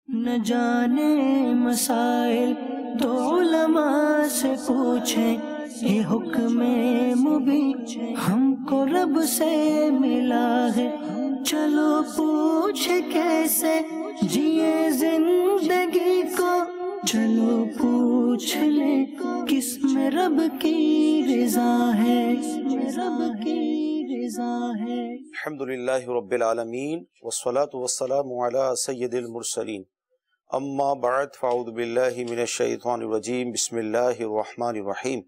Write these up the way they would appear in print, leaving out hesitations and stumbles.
نہ جانے مسائل تو علماء سے پوچھیں، یہ حکم مبین ہم کو رب سے ملا ہے، چلو پوچھ کیسے جیے زندگی کو، چلو پوچھ لیں کس میں رب کی رضا ہے، رب کی رضا ہے۔ الحمدللہ رب العالمین والصلاة والسلام علی سید المرسلین، اما بعد فاعوذ باللہ من الشیطان الرجیم، بسم اللہ الرحمن الرحیم۔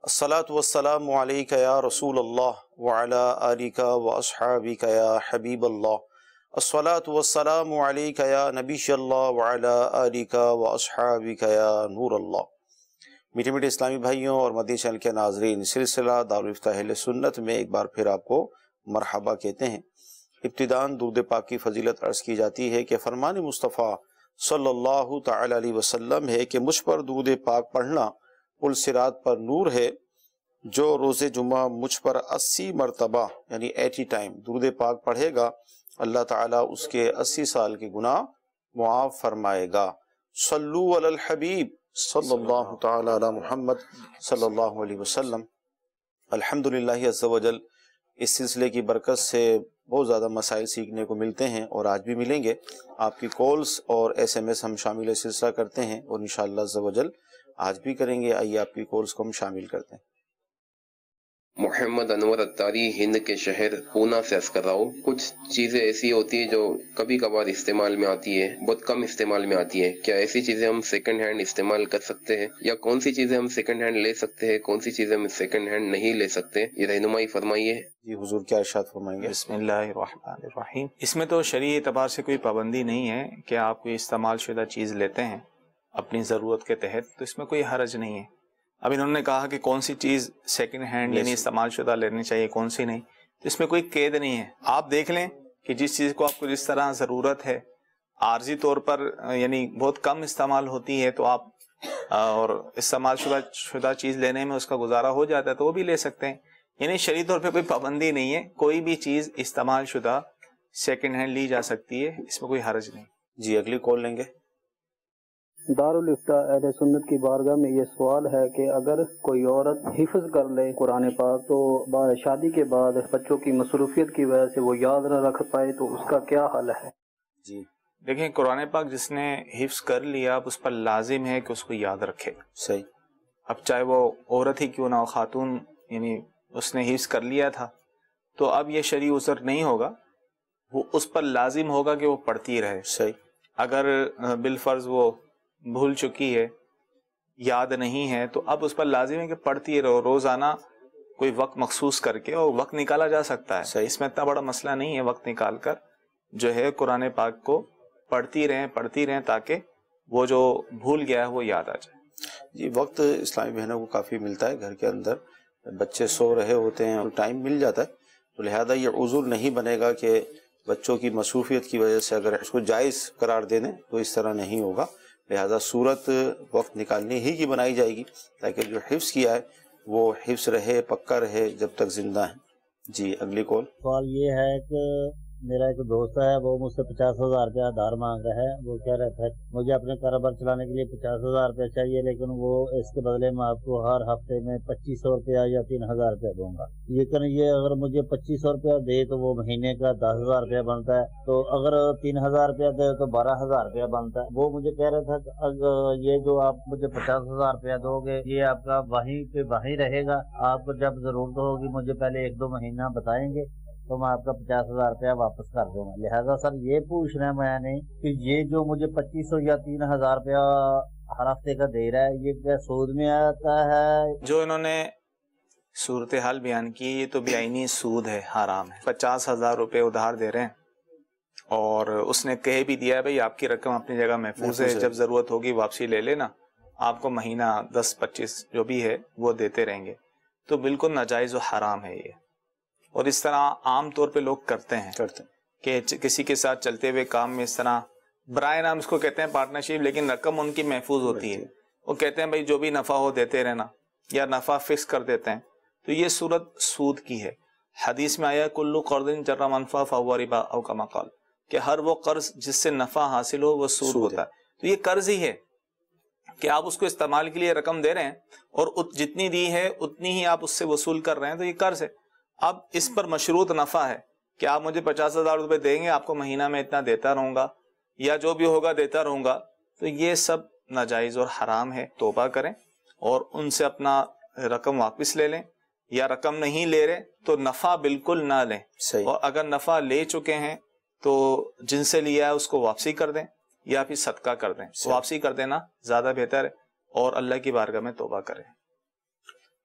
الصلاة والسلام علیک یا رسول اللہ وعلی آلک واصحابک یا حبیب اللہ، الصلاة والسلام علیک یا نبی اللہ وعلی آلک واصحابک یا نور اللہ۔ میٹھے میٹھے اسلامی بھائیوں اور مدنی چینل کے ناظرین، سلسلہ دارالفتہ اہل سنت میں ایک بار پھر آپ کو مرحبا کہتے ہیں۔ ابتداً درود پاک کی فضیلت عرض کی جاتی ہے کہ فرمان مصطفیٰ صلی اللہ تعالی علیہ وسلم ہے کہ مجھ پر درود پاک پڑھنا پل صراط پر نور ہے، جو روز جمعہ مجھ پر 80 مرتبہ یعنی 80 ٹائم درود پاک پڑھے گا، اللہ تعالیٰ اس کے 80 سال کے گناہ معاف فرمائے گا۔ صلو علی الحبیب صلی اللہ تعالی علی محمد صلی اللہ علیہ وسلم۔ الحمدللہ عز و جل اس سلسلے کی برکت سے بہت زیادہ مسائل سیکھنے کو ملتے ہیں، اور آج بھی ملیں گے۔ آپ کی کالز اور ایس ایم ایس ہم شامل سلسلہ کرتے ہیں، اور انشاءاللہ عز و جل آج بھی کریں گے۔ آئیے آپ کی کالز کو ہم شامل کرتے ہیں۔ محمد انور اتاری ہند کے شہر پونا سے عرض کر رہا ہوں، کچھ چیزیں ایسی ہوتی ہیں جو کبھی کبھار استعمال میں آتی ہے، بہت کم استعمال میں آتی ہے، کیا ایسی چیزیں ہم سیکنڈ ہینڈ استعمال کر سکتے ہیں، یا کون سی چیزیں ہم سیکنڈ ہینڈ لے سکتے ہیں، کون سی چیزیں ہم سیکنڈ ہینڈ نہیں لے سکتے، یہ رہنمائی فرمائیے۔ جی حضور کیا ارشاد فرمائیں گے؟ بسم اللہ الرحمن الرحیم۔ اس میں تو شرعی اعتبار سے کوئی پابندی نہیں ہے کہ آپ کوئی استعمال شدہ چیز لیتے ہیں اپنی ضرورت کے تحت، تو اس میں کوئی حرج نہیں ہے۔ اب انہوں نے کہا کہ کون سی چیز سیکنڈ ہینڈ یعنی استعمال شدہ لینی چاہیے، کون سی نہیں، تو اس میں کوئی قید نہیں ہے۔ آپ دیکھ لیں کہ جس چیز کو آپ کو جس طرح ضرورت ہے، عارضی طور پر یعنی بہت کم استعمال ہوتی ہے، تو آپ اور استعمال شدہ چیز لینے میں اس کا گزارا ہو جاتا ہے تو وہ بھی لے سکتے ہیں۔ یعنی شرعی طور پہ کوئی پابندی نہیں ہے، کوئی بھی چیز استعمال شدہ سیکنڈ ہینڈ لی جا سکتی ہے، اس میں کوئی حرج نہیں۔ جی اگلی کال لیں گے۔ دارالفتہ اہل سنت کی بارگاہ میں یہ سوال ہے کہ اگر کوئی عورت حفظ کر لے قرآن پاک تو بعد شادی کے بعد بچوں کی مصروفیت کی وجہ سے وہ یاد نہ رکھ پائے تو اس کا کیا حل ہے؟ جی دیکھیں، قرآن پاک جس نے حفظ کر لیا اب اس پر لازم ہے کہ اس کو یاد رکھے۔ صحیح۔ اب چاہے وہ عورت ہی کیوں نہ ہو، خاتون، یعنی اس نے حفظ کر لیا تھا تو اب یہ شرعی عذر نہیں ہوگا، وہ اس پر لازم ہوگا کہ وہ پڑھتی رہے۔ صحیح۔ اگر بالفرض وہ بھول چکی ہے، یاد نہیں ہے، تو اب اس پر لازم ہے کہ پڑھتی رہو، روزانہ کوئی وقت مخصوص کر کے، اور وقت نکالا جا سکتا ہے، اس میں اتنا بڑا مسئلہ نہیں ہے، وقت نکال کر جو ہے قرآن پاک کو پڑھتی رہیں تاکہ وہ جو بھول گیا ہے وہ یاد آ جائے۔ جی وقت اسلامی بہنوں کو کافی ملتا ہے، گھر کے اندر بچے سو رہے ہوتے ہیں اور ٹائم مل جاتا ہے، تو لہذا یہ عذر نہیں بنے گا کہ بچوں کی مصروفیت کی وجہ سے اگر اس کو جائز قرار دے دیں تو اس طرح نہیں ہوگا۔ لہذا صورت وقت نکالنے ہی کی بنائی جائے گی تاکہ جو حفظ کیا ہے وہ حفظ رہے، پکا رہے جب تک زندہ ہیں۔ جی اگلی کال۔ سوال یہ ہے کہ میرا ایک دوست ہے، وہ مجھ سے 50,000 روپیہ ادھار مانگ رہا ہے۔ وہ کہہ رہا تھا مجھے اپنے کاروبار چلانے کے لیے 50,000 روپیہ چاہیے، لیکن وہ اس کے بدلے میں آپ کو ہر ہفتے میں 2,500 روپیہ یا 3,000 روپیہ دوں گا۔ لیکن یہ اگر مجھے 2,500 روپیہ دے تو وہ مہینے کا 10,000 روپیہ بنتا ہے، تو اگر 3,000 روپیہ دے تو 12,000 روپیہ بنتا ہے۔ وہ مجھے کہہ رہا تھا کہ اگر یہ جو آپ مجھے 50,000 روپیہ دو گے یہ آپ کا وہیں پہ وہیں رہے گا، آپ کو جب ضرورت ہوگی مجھے پہلے 1-2 مہینہ بتائیں گے تو میں آپ کا 50,000 روپیہ واپس کر دوں گا۔ لہٰذا سر یہ پوچھنا ہے میں نے کہ یہ جو مجھے 2,500 یا 3,000 روپیہ ہر ہفتے کا دے رہا ہے یہ کیا سود میں آتا ہے؟ جو انہوں نے صورتحال بیان کی یہ تو بیعینی سود ہے، حرام ہے۔ 50,000 روپے ادھار دے رہے ہیں اور اس نے کہہ بھی دیا ہے بھائی آپ کی رقم اپنی جگہ محفوظ ہے، جب ضرورت ہوگی واپسی لے لینا، آپ کو مہینہ 10-25 جو بھی ہے وہ دیتے رہیں گے، تو بالکل ناجائز و حرام ہے یہ۔ اور اس طرح عام طور پہ لوگ کرتے ہیں کہ کسی کے ساتھ چلتے ہوئے کام میں اس طرح برائے نام اس کو کہتے ہیں پارٹنرشپ، لیکن رقم ان کی محفوظ ہوتی ہے، وہ کہتے ہیں بھائی جو بھی نفع ہو دیتے رہنا، یا نفع فکس کر دیتے ہیں، تو یہ صورت سود کی ہے۔ حدیث میں آیا کلو قرض جر منفع فہو ربا او کما قال، کہ ہر وہ قرض جس سے نفع حاصل ہو وہ سود ہوتا ہے. تو یہ قرض ہی ہے کہ آپ اس کو استعمال کے لیے رقم دے رہے ہیں اور جتنی دی ہے اتنی ہی آپ اس سے وصول کر رہے ہیں، تو یہ قرض ہے. اب اس پر مشروط نفع ہے کہ آپ مجھے 50,000 روپے دیں گے، آپ کو مہینہ میں اتنا دیتا رہوں گا یا جو بھی ہوگا دیتا رہوں گا. تو یہ سب ناجائز اور حرام ہے. توبہ کریں اور ان سے اپنا رقم واپس لے لیں، یا رقم نہیں لے رہے تو نفع بالکل نہ لیں. اور اگر نفع لے چکے ہیں تو جن سے لیا ہے اس کو واپسی کر دیں یا پھر صدقہ کر دیں. واپسی کر دینا زیادہ بہتر ہے اور اللہ کی بارگاہ میں توبہ کریں.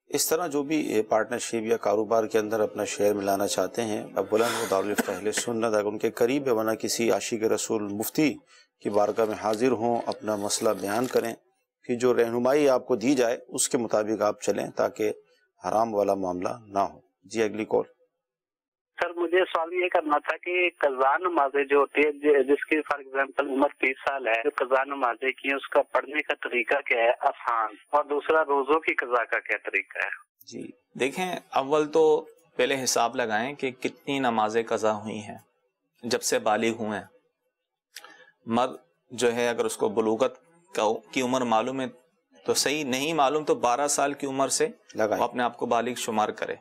اس طرح جو بھی پارٹنرشپ یا کاروبار کے اندر اپنا شیئر ملانا چاہتے ہیں، اولا وہ دارالفتہ اہل سنت اگر ان کے قریب ہے، ورنہ کسی عاشق رسول مفتی کی بارگاہ میں حاضر ہوں، اپنا مسئلہ بیان کریں، پھر جو رہنمائی آپ کو دی جائے اس کے مطابق آپ چلیں تاکہ حرام والا معاملہ نہ ہو. جی اگلی کال. سر مجھے سوال یہ کرنا تھا کہ قضا نمازیں جو ہوتی ہے، جس کی فار ایگزامپل عمر 30 سال ہے، جو قضا نمازیں کی ہیں اس کا پڑھنے کا طریقہ کیا ہے آسان، اور دوسرا روزوں کی قضا کا کیا طریقہ ہے؟ جی دیکھیں، اول تو پہلے حساب لگائیں کہ کتنی نمازیں قضا ہوئی ہیں جب سے بالغ ہوئے ہیں. مرد جو ہے اگر اس کو بلوغت کی عمر معلوم ہے تو صحیح، نہیں معلوم تو 12 سال کی عمر سے وہ اپنے آپ کو بالغ شمار کرے.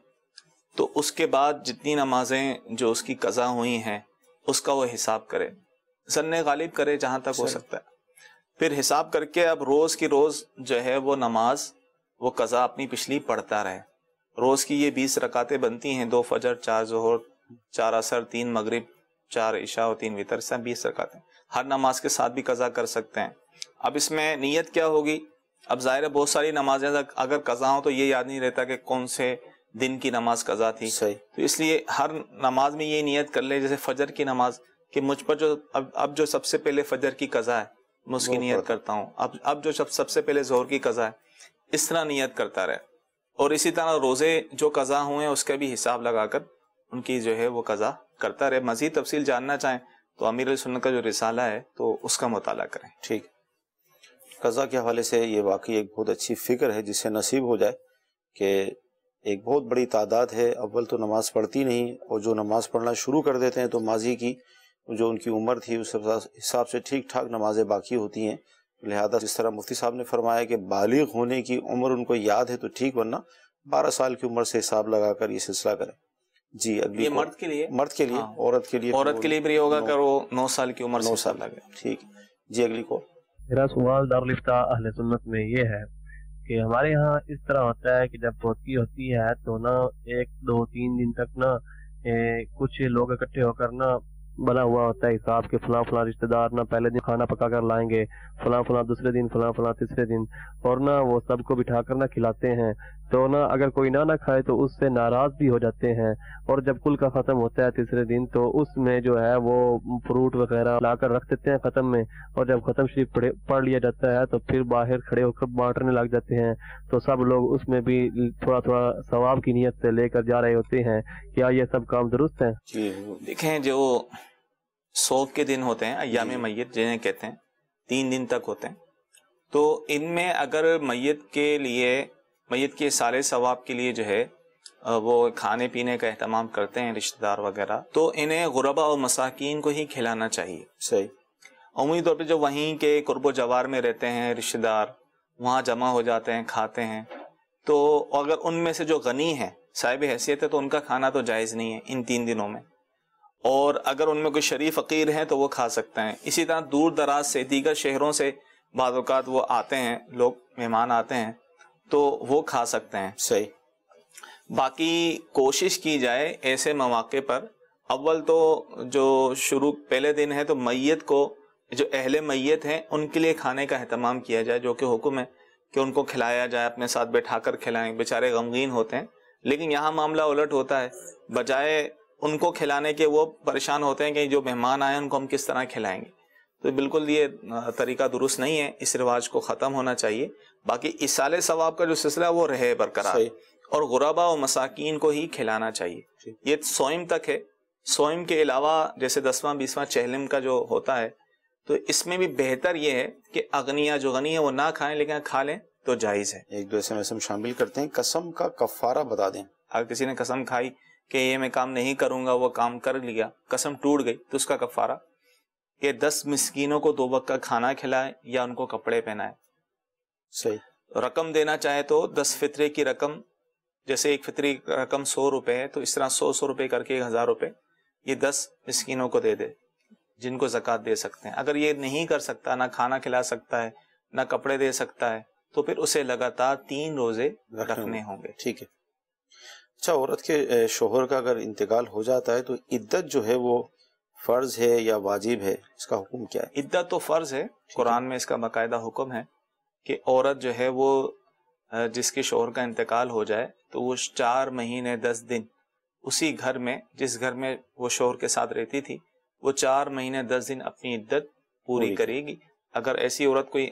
تو اس کے بعد جتنی نمازیں جو اس کی قضا ہوئی ہیں اس کا وہ حساب کرے، ظن غالب کرے جہاں تک ہو سکتا ہے. پھر حساب کر کے اب روز کی روز جو ہے وہ نماز وہ قضا اپنی پچھلی پڑھتا رہے. روز کی یہ 20 رکعتیں بنتی ہیں، 2 فجر، 4 ظہر، 4 عصر، 3 مغرب، 4 عشاء اور 3 وتر، سے 20 رکعتیں ہر نماز کے ساتھ بھی قضا کر سکتے ہیں. اب اس میں نیت کیا ہوگی؟ اب ظاہر ہے بہت ساری نمازیں اگر قضا ہوں تو یہ یاد نہیں رہتا کہ کون سے دن کی نماز قضا تھی. تو اس لیے ہر نماز میں یہ نیت کر لے، جیسے فجر کی نماز کہ مجھ پر جو اب جو سب سے پہلے فجر کی قضا ہے میں اس کی نیت کرتا ہوں، اب جو سب سے پہلے ظہر کی قضا ہے، اس طرح نیت کرتا رہے. اور اسی طرح روزے جو قضا ہوئے ہیں اس کا بھی حساب لگا کر ان کی جو ہے وہ قضا کرتا رہے. مزید تفصیل جاننا چاہیں تو امیر السنت کا جو رسالہ ہے تو اس کا مطالعہ کریں. ٹھیک. قضا کے حوالے سے یہ واقعی ایک بہت اچھی فکر ہے جسے نصیب ہو جائے کہ ایک بہت بڑی تعداد ہے، اول تو نماز پڑھتی نہیں، اور جو نماز پڑھنا شروع کر دیتے ہیں تو ماضی کی جو ان کی عمر تھی اس حساب سے ٹھیک ٹھاک نمازیں باقی ہوتی ہیں. لہذا جس طرح مفتی صاحب نے فرمایا کہ بالغ ہونے کی عمر ان کو یاد ہے تو ٹھیک، ورنہ 12 سال کی عمر سے حساب لگا کر یہ سلسلہ کریں. جی اگلی. یہ مرد کے لیے، مرد کے لیے. عورت کے لیے بھی ہوگا کہ وہ 9 سال کی عمر سے حساب لگے. ٹھیک. جی اگلی کو. میرا سوال دارالفتہ اہل سنت میں یہ ہے کہ ہمارے یہاں اس طرح ہوتا ہے کہ جب پوتی ہوتی ہے تو نا 1 2 3 دن تک نا کچھ لوگ اکٹھے ہو کر نا بنا ہوا ہوتا ہے حساب کے فلاں فلاں رشتہ دار نا پہلے دن کھانا پکا کر لائیں گے، فلاں فلاں دوسرے دن، فلاں فلاں تیسرے دن، اور نا وہ سب کو بٹھا کر نا کھلاتے ہیں. تو نا اگر کوئی نہ کھائے تو اس سے ناراض بھی ہو جاتے ہیں. اور جب کل کا ختم ہوتا ہے تیسرے دن تو اس میں جو ہے وہ فروٹ وغیرہ لا کر رکھ دیتے ہیں ختم میں، اور جب ختم شریف پڑھ لیا جاتا ہے تو پھر باہر کھڑے ہو کر بانٹنے لگ جاتے ہیں. تو سب لوگ اس میں بھی تھوڑا تھوڑا ثواب کی نیت سے لے کر جا رہے ہوتے ہیں. کیا یہ سب کام درست ہیں؟ دیکھیں، جو 100 کے دن ہوتے ہیں ایام میت جنہیں کہتے ہیں، 3 دن تک ہوتے ہیں، تو ان میں اگر میت کے سارے ثواب کے لیے جو ہے وہ کھانے پینے کا اہتمام کرتے ہیں رشتہ دار وغیرہ، تو انہیں غربا اور مساکین کو ہی کھلانا چاہیے. صحیح. عمومی طور پہ جو وہیں کے قرب و جوار میں رہتے ہیں رشتہ دار، وہاں جمع ہو جاتے ہیں، کھاتے ہیں. تو اگر ان میں سے جو غنی ہے، صاحب حیثیت ہے، تو ان کا کھانا تو جائز نہیں ہے ان 3 دنوں میں. اور اگر ان میں کوئی شریف فقیر ہیں تو وہ کھا سکتے ہیں. اسی طرح دور دراز سے، دیگر شہروں سے بعض اوقات وہ آتے ہیں، لوگ مہمان آتے ہیں تو وہ کھا سکتے ہیں. صحیح. باقی کوشش کی جائے ایسے مواقع پر، اول تو جو شروع پہلے دن ہے تو میت کو، جو اہل میت ہیں ان کے لیے کھانے کا اہتمام کیا جائے، جو کہ حکم ہے کہ ان کو کھلایا جائے، اپنے ساتھ بیٹھا کر کھلائیں. بیچارے غمگین ہوتے ہیں. لیکن یہاں معاملہ الٹ ہوتا ہے، بجائے ان کو کھلانے کے وہ پریشان ہوتے ہیں کہ جو مہمان آئے ان کو ہم کس طرح کھلائیں گے. تو بالکل یہ طریقہ درست نہیں ہے، اس رواج کو ختم ہونا چاہیے. باقی اصال ثواب کا جو سلسلہ وہ رہے برقرار، اور غربا و مساکین کو ہی کھلانا چاہیے. یہ صوم تک ہے. صوم کے علاوہ جیسے 10واں 20واں چہلم کا جو ہوتا ہے تو اس میں بھی بہتر یہ ہے کہ اغنیا جو غنی ہے وہ نہ کھائیں، لیکن کھا لیں تو جائز ہے. ایک دو ایسے میں شامل کرتے ہیں. قسم کا کفارہ بتا دیں. اگر کسی نے قسم کھائی کہ یہ میں کام نہیں کروں گا، وہ کام کر لیا، قسم ٹوٹ گئی، تو اس کا کفارہ کہ 10 مسکینوں کو 2 وقت کا کھانا کھلائے یا ان کو کپڑے پہنائے. صحیح. رقم دینا چاہے تو 10 فطرے کی رقم، جیسے ایک فطری رقم 100 روپے ہے تو اس طرح 100 روپے کر کے 1000 روپے یہ 10 مسکینوں کو دے دے جن کو زکوٰۃ دے سکتے ہیں. اگر یہ نہیں کر سکتا، نہ کھانا کھلا سکتا ہے نہ کپڑے دے سکتا ہے، تو پھر اسے لگاتار 3 روزے رکھنے ہوں گے. ٹھیک ہے. اچھا، عورت کے شوہر کا اگر انتقال ہو جاتا ہے تو عدت جو ہے وہ فرض ہے یا واجب ہے؟ اس کا حکم کیا ہے؟ عدت تو فرض ہے، قرآن میں اس کا باقاعدہ حکم ہے کہ عورت جو ہے وہ جس کے شوہر کا انتقال ہو جائے تو وہ 4 مہینے 10 دن اسی گھر میں، جس گھر میں وہ شوہر کے ساتھ رہتی تھی، وہ 4 مہینے 10 دن اپنی عدت پوری کرے گی. اگر ایسی عورت کوئی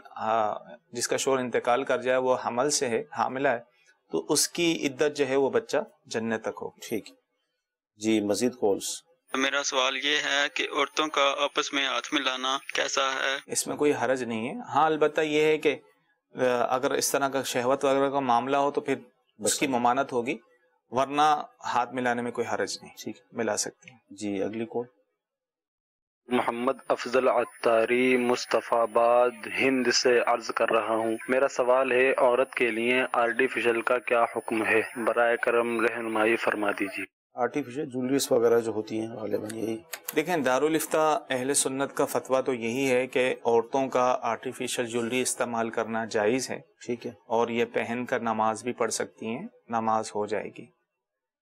جس کا شوہر انتقال کر جائے وہ حمل سے ہے، حاملہ ہے، تو اس کی عدت جو ہے وہ بچہ جنت تک ہوگی. ٹھیک. جی مزید کالز. میرا سوال یہ ہے کہ عورتوں کا آپس میں ہاتھ ملانا کیسا ہے؟ اس میں کوئی حرج نہیں ہے. ہاں البتہ یہ ہے کہ اگر اس طرح کا شہوت وغیرہ کا معاملہ ہو تو پھر اس کی ممانعت ہوگی، ورنہ ہاتھ ملانے میں کوئی حرج نہیں. ٹھیک، ملا سکتے ہیں. جی اگلی کال. محمد افضل عطاری مصطفیٰ آباد ہند سے عرض کر رہا ہوں. میرا سوال ہے عورت کے لیے آرٹیفیشل کا کیا حکم ہے؟ برائے کرم رہنمائی فرما دیجیے. آرٹیفیشل جولریز وغیرہ جو ہوتی ہیں غالباً یہی. دیکھیں دارالفتہ اہل سنت کا فتویٰ تو یہی ہے کہ عورتوں کا آرٹیفیشل جولری استعمال کرنا جائز ہے. ٹھیک ہے. اور یہ پہن کر نماز بھی پڑھ سکتی ہیں، نماز ہو جائے گی.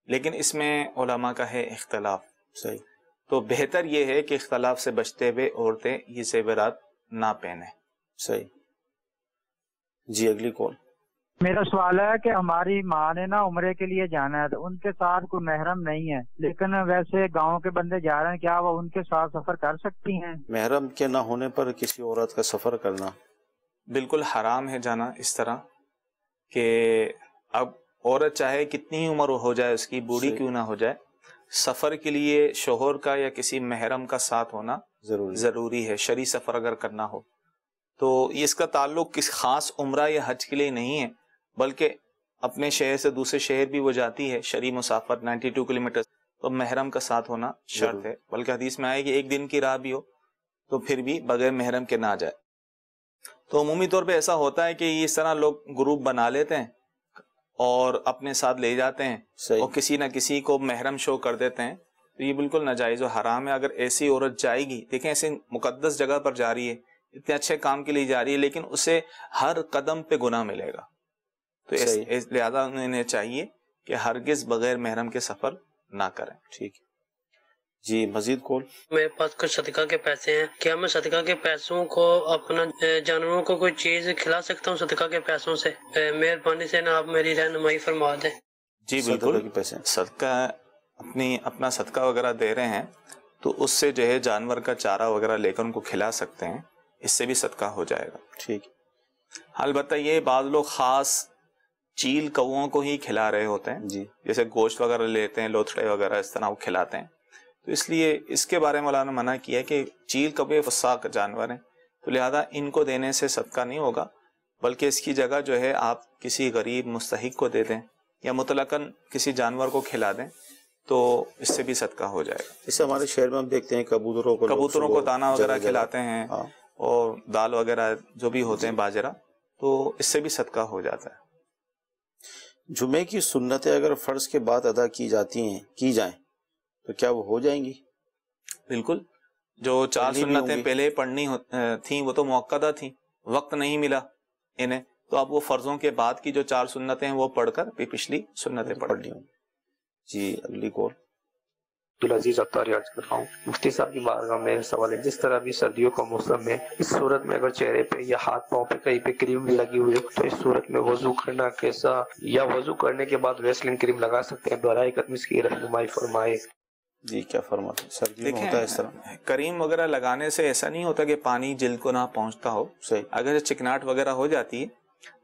لیکن اس میں علماء کا ہے اختلاف. صحیح. تو بہتر یہ ہے کہ اختلاف سے بچتے ہوئے عورتیں یہ زیورات نہ پہنیں. صحیح. جی اگلی کال. میرا سوال ہے کہ ہماری ماں نے نا عمرے کے لیے جانا ہے تو ان کے ساتھ کوئی محرم نہیں ہے، لیکن ویسے گاؤں کے بندے جا رہے ہیں، کیا وہ ان کے ساتھ سفر کر سکتی ہیں؟ محرم کے نہ ہونے پر کسی عورت کا سفر کرنا بالکل حرام ہے جانا اس طرح کہ اب عورت چاہے کتنی ہی عمر ہو جائے اس کی، بوڑھی کیوں نہ ہو جائے، سفر کے لیے شوہر کا یا کسی محرم کا ساتھ ہونا ضروری ہے. شرعی سفر اگر کرنا ہو تو اس کا تعلق کس خاص عمرہ یا حج کے لیے نہیں ہے، بلکہ اپنے شہر سے دوسرے شہر بھی وہ جاتی ہے، شرعی مسافر 92 کلومیٹر، تو محرم کا ساتھ ہونا شرط ہے. بلکہ حدیث میں آئے کہ 1 دن کی راہ بھی ہو تو پھر بھی بغیر محرم کے نہ جائے. تو عمومی طور پہ ایسا ہوتا ہے کہ اس طرح لوگ گروپ بنا لیتے ہیں اور اپنے ساتھ لے جاتے ہیں اور کسی نہ کسی کو محرم شو کر دیتے ہیں. تو یہ بالکل ناجائز و حرام ہے. اگر ایسی عورت جائے گی، دیکھیں ایسے مقدس جگہ پر جا رہی ہے، اتنے اچھے کام کے لیے جا رہی ہے، لیکن اسے ہر قدم پہ گناہ ملے گا. تو لہذا انہیں چاہیے کہ ہرگز بغیر محرم کے سفر نہ کریں. ٹھیک. جی مزید کال. میرے پاس کچھ صدقہ کے پیسے ہیں، کیا میں صدقہ کے پیسوں کو اپنا جانوروں کو کوئی چیز کھلا سکتا ہوں صدقہ کے پیسوں سے؟ مہربانی سے نا آپ میری رہنمائی فرما دیں. جی بالکل. صدقہ اپنا صدقہ وغیرہ دے رہے ہیں تو اس سے جو ہے جانور کا چارہ وغیرہ لے کر ان کو کھلا سکتے ہیں، اس سے بھی صدقہ ہو جائے گا. ٹھیک. البتہ یہ بعض لوگ خاص چیل کووں کو ہی کھلا رہے ہوتے ہیں، جی جیسے گوشت وغیرہ لیتے ہیں، لوتھڑے وغیرہ اس طرح وہ کھلاتے ہیں. تو اس لیے اس کے بارے میں مولانا منع کیا ہے کہ چیل کوے فساق جانور ہیں، تو لہذا ان کو دینے سے صدقہ نہیں ہوگا، بلکہ اس کی جگہ جو ہے آپ کسی غریب مستحق کو دے دیں یا مطلقاً کسی جانور کو کھلا دیں تو اس سے بھی صدقہ ہو جائے گا. اس سے ہمارے شہر میں ہم دیکھتے ہیں کبوتروں کو دانہ وغیرہ کھلاتے ہیں اور دال وغیرہ جو بھی ہوتے ہیں باجرہ، تو اس سے بھی صدقہ ہو جاتا ہے. جمعے کی سنتیں اگر فرض کے بعد ادا کی جائیں تو کیا وہ ہو جائیں گی؟ بالکل. جو 4 سنتیں پہلے پڑھنی تھیں وہ تو موقدہ تھیں، وقت نہیں ملا انہیں، تو اب وہ فرضوں کے بعد کی جو 4 سنتیں ہیں وہ پڑھ کر پچھلی سنتیں پڑھ لی ہوں. جی اگلی کال. عبدالعزیز عطاری عرض کر رہا ہوں. مفتی صاحب کی بارگاہ میں سوال ہے، جس طرح بھی سردیوں کا موسم ہے، اس صورت میں اگر چہرے پہ یا ہاتھ پاؤں پہ کہیں پہ کریم بھی لگی ہوئی ہے تو اس صورت میں وضو کرنا کیسا، یا وضو کرنے کے بعد ویسلین کریم لگا سکتے ہیں؟ برائے کرم اس کی رہنمائی فرمائے. جی کیا فرماتے ہیں؟ سردیوں میں ہوتا ہے اس طرح کریم وغیرہ لگانے سے ایسا نہیں ہوتا کہ پانی جلد کو نہ پہنچتا ہو. صحیح. اگر چکناٹ وغیرہ ہو جاتی ہے،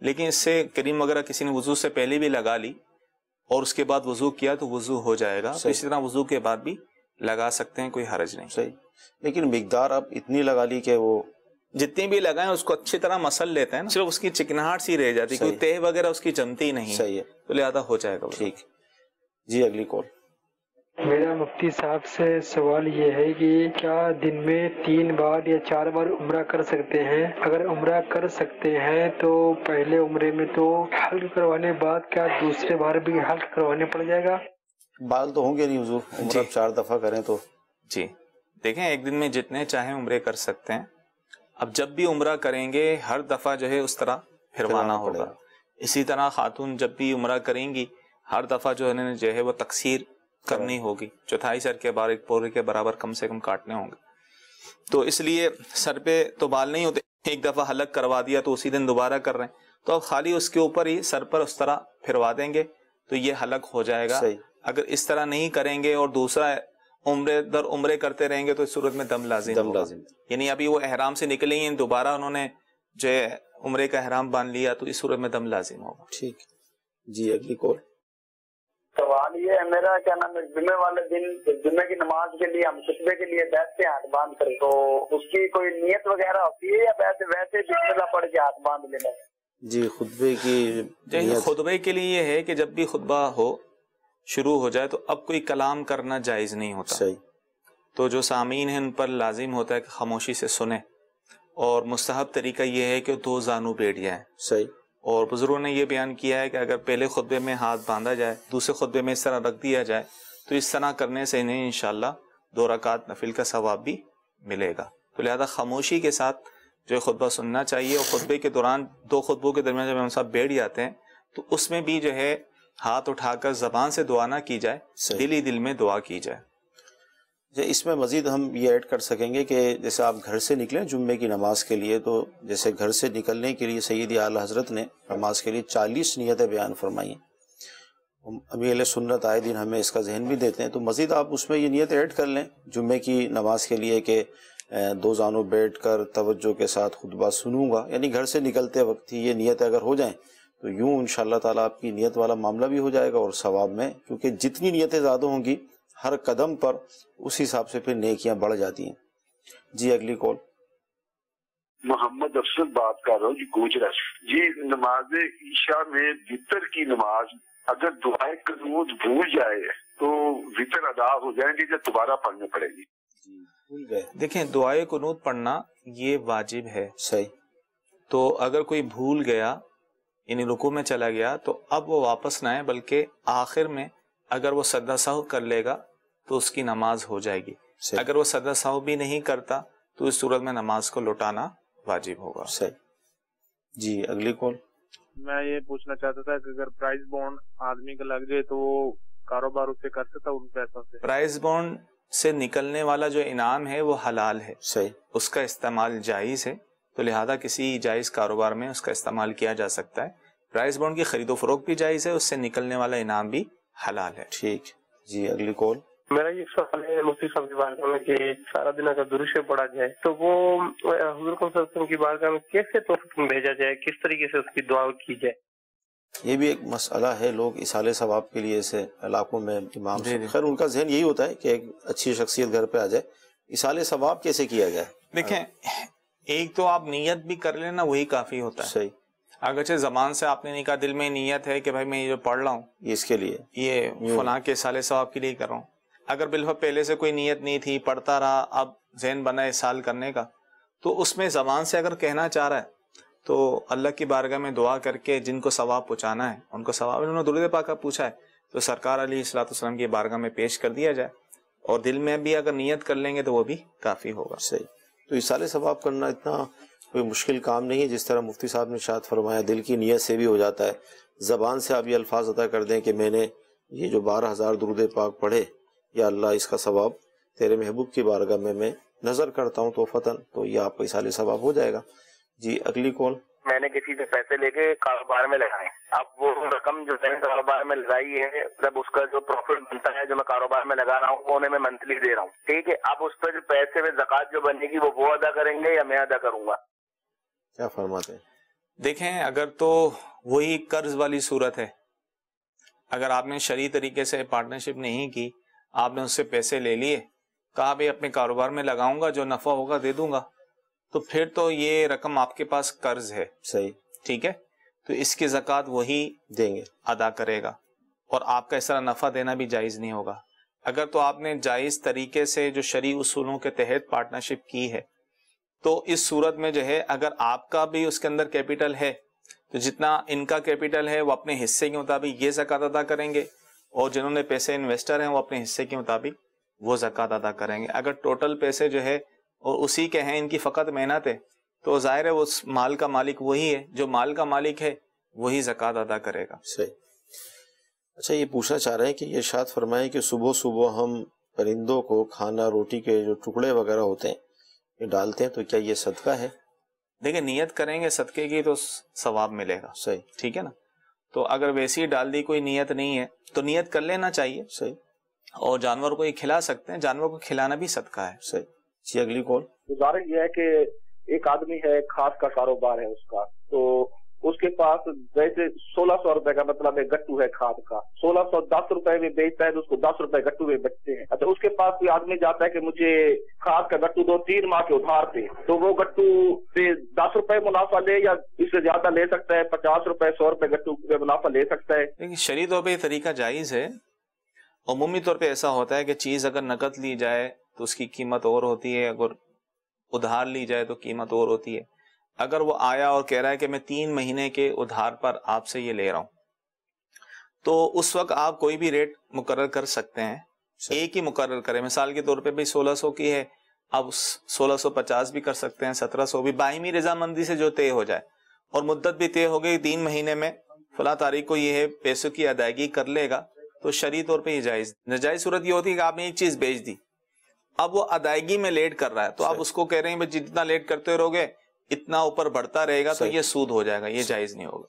لیکن اس سے کریم وغیرہ کسی نے وضو سے پہلے بھی لگا لی اور اس کے بعد وضو کیا تو وضو ہو جائے گا. اسی طرح وضو کے بعد بھی لگا سکتے ہیں، کوئی حرج نہیں. صحیح. لیکن مقدار اب اتنی لگا لی کہ وہ جتنی بھی لگائیں اس کو اچھی طرح مسل لیتے ہیں، صرف اس کی چکناہٹ سی رہ جاتی، کوئی تہ وغیرہ اس کی جمتی نہیں. صحیح ہے. تو لہذا ہو جائے گا. ٹھیک. جی اگلی کال. میرا مفتی صاحب سے سوال یہ ہے کہ کیا دن میں 3 بار یا 4 بار عمرہ کر سکتے ہیں؟ اگر عمرہ کر سکتے ہیں تو پہلے عمرے میں تو حلق کروانے بعد کیا دوسرے بار بھی حلق کروانے پڑ جائے گا؟ بال تو ہوں گے نہیں حضور، عمرہ 4 دفعہ کریں تو جی دیکھیں ایک دن میں جتنے چاہیں عمرے کر سکتے ہیں. اب جب بھی عمرہ کریں گے ہر دفعہ جو ہے اس طرح پھروانا ہوگا. اسی طرح خاتون جب بھی عمرہ کریں گی ہر دفعہ جو ہے وہ تقصیر کرنی ہوگی، 4 سر کے بار 1 پورے کے برابر کم سے کم کاٹنے ہوں گے. تو اس لیے سر پہ تو بال نہیں ہوتے، ایک دفعہ حلق کروا دیا تو اسی دن دوبارہ کر رہے ہیں تو اب خالی اس کے اوپر ہی سر پر اس طرح پھروا دیں گے تو یہ حلق ہو جائے گا. اگر اس طرح نہیں کریں گے اور دوسرا عمرے در عمرے کرتے رہیں گے تو اس صورت میں دم لازم یعنی ابھی وہ احرام سے نکلیں گے دوبارہ انہوں نے جو عمرے کا احرام باندھ لیا تو اس صورت میں دم لازم ہوگا. ٹھیک جی اگلی کال. سوال یہ ہے میرا، کیا نام ہے، جمعے والے دن جمعے کی نماز کے لیے ہم خطبے کے لیے بیٹھتے ہیں ہاتھ باندھ کر، تو اس کی کوئی نیت وغیرہ ہوتی ہے یا ویسے بسم اللہ پڑھ کے ہاتھ باندھ لینا؟ جی خطبے کی خطبے کے لیے یہ ہے کہ جب بھی خطبہ ہو شروع ہو جائے تو اب کوئی کلام کرنا جائز نہیں ہوتا. صحیح. تو جو سامعین ہیں ان پر لازم ہوتا ہے کہ خاموشی سے سنیں، اور مستحب طریقہ یہ ہے کہ 2 زانو بیٹھ جائیں. صحیح. اور بزرگوں نے یہ بیان کیا ہے کہ اگر پہلے خطبے میں ہاتھ باندھا جائے دوسرے خطبے میں اس طرح رکھ دیا جائے تو اس طرح کرنے سے انہیں انشاءاللہ 2 رکعت نفل کا ثواب بھی ملے گا. تو لہذا خاموشی کے ساتھ جو خطبہ سننا چاہیے، اور خطبے کے دوران 2 خطبوں کے درمیان جب ہم سب بیٹھ جاتے ہیں تو اس میں بھی جو ہے ہاتھ اٹھا کر زبان سے دعا نہ کی جائے، دل ہی دل میں دعا کی جائے. اس میں مزید ہم یہ ایڈ کر سکیں گے کہ جیسے آپ گھر سے نکلیں جمعے کی نماز کے لیے، تو جیسے گھر سے نکلنے کے لیے سیدی اعلیٰ حضرت نے نماز کے لیے 40 نیتیں بیان فرمائی ہیں. ابھی اہل سنت آئے دن ہمیں اس کا ذہن بھی دیتے ہیں، تو مزید آپ اس میں یہ نیت ایڈ کر لیں جمعے کی نماز کے لیے کہ 2 زانوں بیٹھ کر توجہ کے ساتھ خطبہ سنوں گا. یعنی گھر سے نکلتے وقت ہی یہ نیت اگر ہو جائیں تو یوں انشاءاللہ تعالیٰ آپ کی نیت والا معاملہ بھی ہو جائے گا اور ثواب میں، کیونکہ جتنی نیتیں زیادہ ہوں گی ہر قدم پر اس حساب سے پھر نیکیاں بڑھ جاتی ہیں. جی اگلی کال. محمد افضل بات کر رہا ہوں جی گوجرا. جی نماز عشاء میں وطر کی نماز اگر دعائے قنوت بھول جائے تو وطر ادا ہو جائیں گے یا دوبارہ پڑھنے پڑے گی؟ دیکھیں دعائے قنوت پڑھنا یہ واجب ہے. صحیح. تو اگر کوئی بھول گیا یعنی رکوع میں چلا گیا تو اب وہ واپس نہ آئے، بلکہ آخر میں اگر وہ سجدہ سہو کر لے گا تو اس کی نماز ہو جائے گی. اگر وہ سجدہ سہو بھی نہیں کرتا تو اس صورت میں نماز کو لوٹانا واجب ہوگا. صحیح. جی اگلی کال. میں یہ پوچھنا چاہتا تھا کہ اگر پرائز بانڈ آدمی کا لگ جائے تو وہ کاروبار اسے کر سکتا ان پیسوں سے؟ پرائز بانڈ سے نکلنے والا جو انعام ہے وہ حلال ہے. صحیح. اس کا استعمال جائز ہے، تو لہذا کسی جائز کاروبار میں اس کا استعمال کیا جا سکتا ہے. پرائز بانڈ کی خرید و فروخت بھی جائز ہے، اس سے نکلنے والا انعام بھی حلال ہے. ٹھیک. جی اگلی کال. میرا یہ سوال ہے مفتی صاحب کی بارگاہ میں کہ سارا دن اگر درود شریف پڑھا جائے تو وہ حضور صلی اللہ علیہ وسلم کی بارگاہ میں کیسے تحفہ بھیجا جائے، کس طریقے سے اس کی دعا کی جائے؟ یہ بھی ایک مسئلہ ہے. لوگ اصال ثواب کے لیے ایسے علاقوں میں امام خیر ان کا ذہن یہی ہوتا ہے کہ ایک اچھی شخصیت گھر پہ آ جائے، اصال ثواب کیسے کیا جائے؟ دیکھیں ایک تو آپ نیت بھی کر لینا وہی کافی ہوتا ہے. صحیح. اگرچہ زبان سے آپ نے نہیں کہا، دل میں نیت ہے کہ بھائی میں یہ جو پڑھ رہا ہوں یہ اس کے لیے، یہ فلاں کے اصال ثواب کے لیے کر رہا ہوں. اگر بالفعل پہلے سے کوئی نیت نہیں تھی، پڑھتا رہا، اب ذہن بنا اصال کرنے کا، تو اس میں زبان سے اگر کہنا چاہ رہا ہے تو اللہ کی بارگاہ میں دعا کر کے جن کو ثواب پہنچانا ہے ان کو ثواب، انہوں نے درود پاک کا پوچھا ہے تو سرکار علیہ الصلوۃ والسلام کی بارگاہ میں پیش کر دیا جائے، اور دل میں بھی اگر نیت کر لیں گے تو وہ بھی کافی ہوگا. صحیح. تو اصال ثواب کرنا اتنا کوئی مشکل کام نہیں ہے. جس طرح مفتی صاحب نے ارشاد فرمایا دل کی نیت سے بھی ہو جاتا ہے. زبان سے آپ یہ الفاظ عطا کر دیں کہ میں نے یہ جو 12,000 درود پاک پڑھے، یا اللہ اس کا ثواب تیرے محبوب کی بارگاہ میں نظر کرتا ہوں تو فتن، تو یہ آپ کا اصال ثواب ہو جائے گا. جی اگلی کال. میں نے کسی سے پیسے لے کے کاروبار میں لگائے، اب وہ رقم جو میں نے کاروبار میں لگائی ہے، جب اس کا جو پروفٹ بنتا ہے جو میں کاروبار میں لگا رہا ہوں وہ انہیں میں منتھلی دے رہا ہوں، ٹھیک ہے. اب اس پہ جو پیسے میں زکوٰۃ جو بنے گی وہ ادا کریں گے یا میں ادا کروں گا؟ کیا فرماتے ہیں؟ دیکھیں اگر تو وہی قرض والی صورت ہے، اگر آپ نے شرعی طریقے سے پارٹنرشپ نہیں کی، آپ نے اس سے پیسے لے لیے، کہا بھائی اپنے کاروبار میں لگاؤں گا، جو نفع ہوگا دے دوں گا، تو پھر تو یہ رقم آپ کے پاس قرض ہے. صحیح. ٹھیک ہے. تو اس کی زکوٰۃ وہی دیں گے، ادا کرے گا، اور آپ کا اس طرح نفع دینا بھی جائز نہیں ہوگا. اگر تو آپ نے جائز طریقے سے جو شرعی اصولوں کے تحت پارٹنرشپ کی ہے تو اس صورت میں جو ہے اگر آپ کا بھی اس کے اندر کیپٹل ہے تو جتنا ان کا کیپٹل ہے وہ اپنے حصے کے مطابق یہ زکوٰۃ ادا کریں گے، اور جنہوں نے پیسے انویسٹر ہیں وہ اپنے حصے کے مطابق وہ زکوٰۃ ادا کریں گے۔ اگر ٹوٹل پیسے جو ہے اور اسی کے ہیں، ان کی فقط محنت ہے، تو ظاہر ہے وہ مال کا مالک وہی ہے، جو مال کا مالک ہے وہی زکوٰۃ ادا کرے گا۔ صحیح۔ اچھا، یہ پوچھنا چاہ رہے ہیں کہ یہ ارشاد فرمائیں کہ صبح صبح ہم پرندوں کو کھانا روٹی کے جو ٹکڑے وغیرہ ہوتے ہیں یہ ڈالتے ہیں، تو کیا یہ صدقہ ہے؟ دیکھیں، نیت کریں گے صدقے کی تو ثواب ملے گا۔ صحیح، ٹھیک ہے نا۔ تو اگر ویسی ہی ڈال دی، کوئی نیت نہیں ہے تو نیت کر لینا چاہیے۔ صحیح۔ اور جانور کو یہ کھلا سکتے ہیں، جانور کو کھلانا بھی صدقہ ہے۔ صحیح۔ جی اگلی کال۔ گزارش یہ ہے کہ ایک آدمی ہے، کھاد کا کاروبار ہے اس کا، تو اس کے پاس ویسے 1600 روپے کا مطلب ہے گٹو ہے کھاد کا، 1610 روپے میں بیچتا ہے تو اس کو 10 روپے گٹو میں بچتے ہیں۔ اچھا، اس کے پاس کوئی آدمی جاتا ہے کہ مجھے کھاد کا گٹو دو 3 ماہ کے ادھار پہ، تو وہ گٹو سے 10 روپے منافع لے یا اس سے زیادہ لے سکتا ہے؟ 50 روپے 100 روپے گٹو میں منافع لے سکتا ہے؟ لیکن شرعی طور پہ یہ طریقہ جائز ہے۔ عمومی طور پہ ایسا ہوتا ہے کہ چیز اگر نقد لی جائے تو اس کی قیمت اور ہوتی ہے، اگر ادھار لی جائے تو قیمت اور ہوتی ہے۔ اگر وہ آیا اور کہہ رہا ہے کہ میں 3 مہینے کے ادھار پر آپ سے یہ لے رہا ہوں، تو اس وقت آپ کوئی بھی ریٹ مقرر کر سکتے ہیں، ایک ہی مقرر کریں۔ مثال کے طور پہ بھی 1600 کی ہے، اب 1650 بھی کر سکتے ہیں، 1700 بھی، باہمی رضامندی سے جو طے ہو جائے، اور مدت بھی طے ہو گئی 3 مہینے میں فلاں تاریخ کو یہ ہے پیسوں کی ادائیگی کر لے گا، تو شرعی طور پہ یہ جائز۔ ناجائز صورت یہ ہوتی ہے کہ آپ نے ایک چیز بیچ دی، اب وہ ادائیگی میں لیٹ کر رہا ہے، تو آپ اس کو کہہ رہے ہیں جتنا لیٹ کرتے رہو گے اتنا اوپر بڑھتا رہے گا، تو یہ سود ہو جائے گا، یہ جائز نہیں ہوگا۔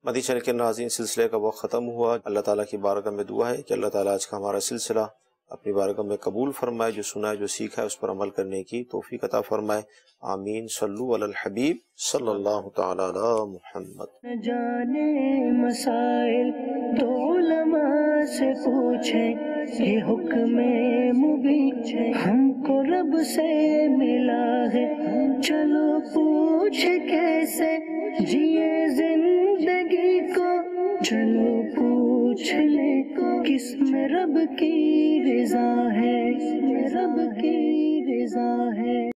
مدنی چینل کے ناظرین، سلسلے کا وقت ختم ہوا۔ اللہ تعالیٰ کی بارگاہ میں دعا ہے کہ اللہ تعالیٰ آج کا ہمارا سلسلہ اپنی بارگاہ میں قبول فرمائے، جو سنا ہے جو سیکھا ہے اس پر عمل کرنے کی توفیق عطا فرمائے۔ آمین۔ صلو علی الحبیب صلی اللہ تعالی علی محمد۔ نہ جانے مسائل تو علماء سے پوچھیں، یہ حکم مبین ہم کو رب سے ملا ہے، چلو پوچھ کیسے جیے زندگی کو، چلو پوچھ لے کس میں رب کی رضا ہے، رب کی رضا ہے۔